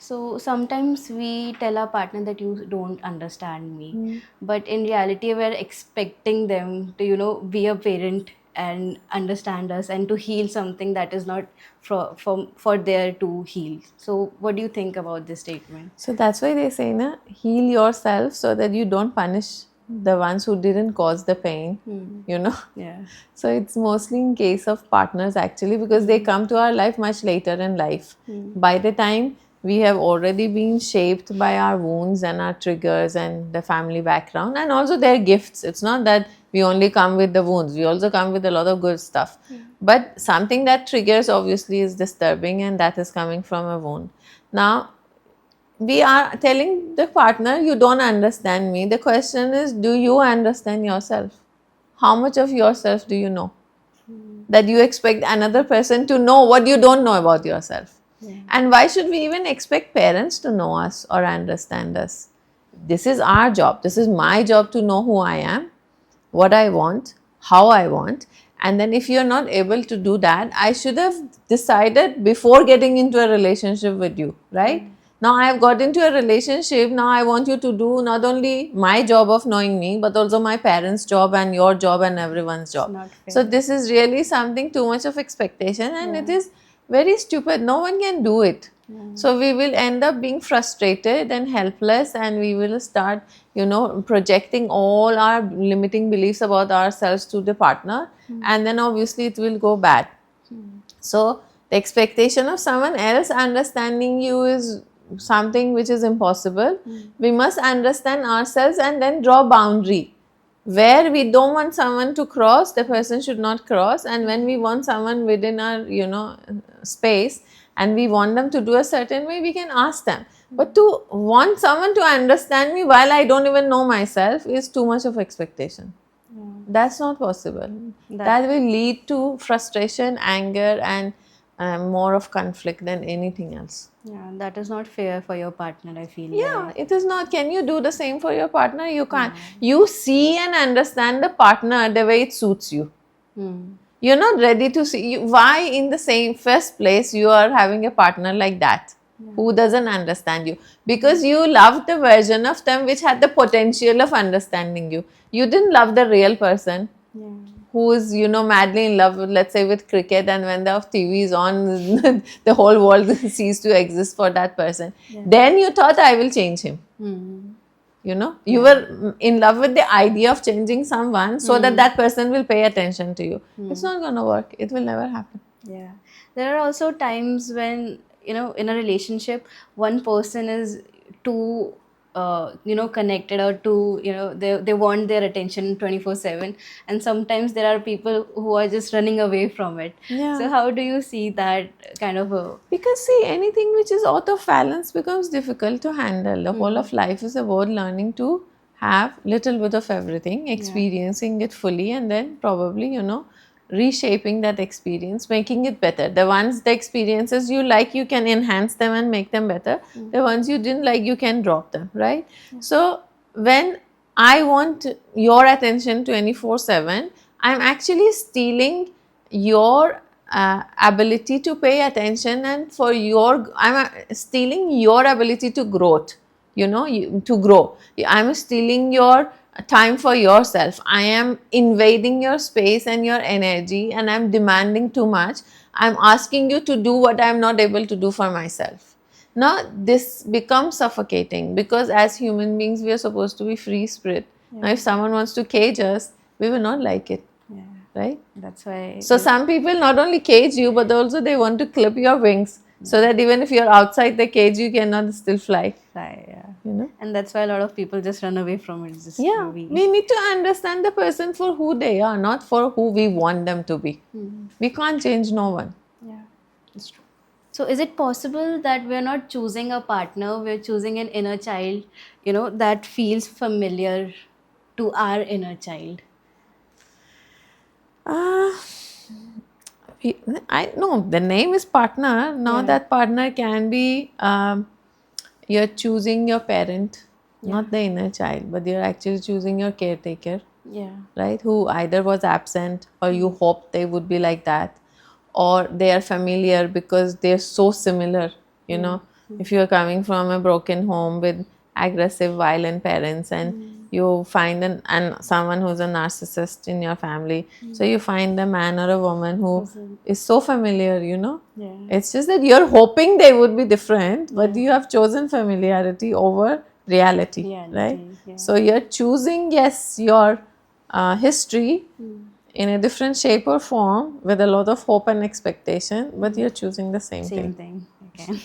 So sometimes we tell our partner that you don't understand me, Mm. but in reality, we're expecting them to, be a parent and understand us and to heal something that is not for there to heal. So, what do you think about this statement? So that's why they say, na, heal yourself so that you don't punish the ones who didn't cause the pain, Hmm. you know. Yeah. So it's mostly in case of partners actually, because they come to our life much later in life. Hmm. By the time we have already been shaped by our wounds and our triggers and the family background and also their gifts. It's not that we only come with the wounds, we also come with a lot of good stuff. But something that triggers obviously is disturbing, and that is coming from a wound. Now, we are telling the partner, you don't understand me. The question is, do you understand yourself? How much of yourself do you know? That you expect another person to know what you don't know about yourself. Yeah. And why should we even expect parents to know us or understand us? This is our job. This is my job to know who I am, what I want, how I want. And then if you're not able to do that, I should have decided before getting into a relationship with you, right? Now I have got into a relationship. Now I want you to do not only my job of knowing me, but also my parents' job and your job and everyone's It's job. not So fair. this is really something too much of expectation, and Yeah. it is very stupid. No one can do it. Yeah. So we will end up being frustrated and helpless, and we will start, projecting all our limiting beliefs about ourselves to the partner, and then obviously it will go bad. So the expectation of someone else understanding you is something which is impossible. We must understand ourselves and then draw boundary. Where we don't want someone to cross, the person should not cross. And when we want someone within our, space, and we want them to do a certain way, we can ask them. But to want someone to understand me while I don't even know myself is too much of expectation. That's not possible. That That will lead to frustration, anger, and more of conflict than anything else. yeah, that is not fair for your partner, I feel Yeah, like. it is not. Can you do the same for your partner? You can't. Yeah. You see and understand the partner the way it suits you. Hmm. You're not ready to see. Why, in the same first place, you are having a partner like that who doesn't understand you? Because you loved the version of them which had the potential of understanding you. You didn't love the real person Yeah. who is, madly in love with, let's say, with cricket, and when the TV is on, the whole world ceases to exist for that person. Yeah. Then you thought, I will change him. Hmm. You Yeah. were in love with the idea of changing someone so that that person will pay attention to you. It's not going to work. It will never happen. Yeah. There are also times when, in a relationship, one person is too, connected or too, they want their attention 24/7. And sometimes there are people who are just running away from it. So, Yeah. how do you see that kind of a. Because see, anything which is out of balance becomes difficult to handle. The whole Hmm. of life is about learning to have little bit of everything, Yeah. experiencing it fully, and then probably, reshaping that experience, making it better. The experiences you like, you can enhance them and make them better. The ones you didn't like, you can drop them, right? So when I want your attention 24/7, I'm actually stealing your ability to pay attention, and I'm stealing your ability to growth, to grow. I'm stealing your time for yourself. I am invading your space and your energy, and I'm demanding too much. I'm asking you to do what I'm not able to do for myself. Now this becomes suffocating, because as human beings we are supposed to be free spirit. Now if someone wants to cage us, we will not like it, Yeah. right? That's why. So some people not only cage you, but also they want to clip your wings, so that even if you're outside the cage, you cannot still fly. Yeah. And that's why a lot of people just run away from it. Just Yeah, we need to understand the person for who they are, not for who we want them to be. We can't change no one. Yeah, it's true. So, is it possible that we're not choosing a partner, we're choosing an inner child, that feels familiar to our inner child? Uh, I know the name is partner. Now Yeah. that partner can be, you're choosing your parent, Yeah. not the inner child, but you're actually choosing your caretaker, Yeah. right? Who either was absent, or you hoped they would be like that, or they are familiar because they're so similar, you know. If you are coming from a broken home with aggressive, violent parents, and you find and someone who's a narcissist in your family, so you find a man or a woman who is so familiar, you know. Yeah. It's just that you're hoping they would be different, but you have chosen familiarity over reality, right? Reality, yeah. So you're choosing, yes, your history in a different shape or form with a lot of hope and expectation, but you're choosing the same Same thing. thing again.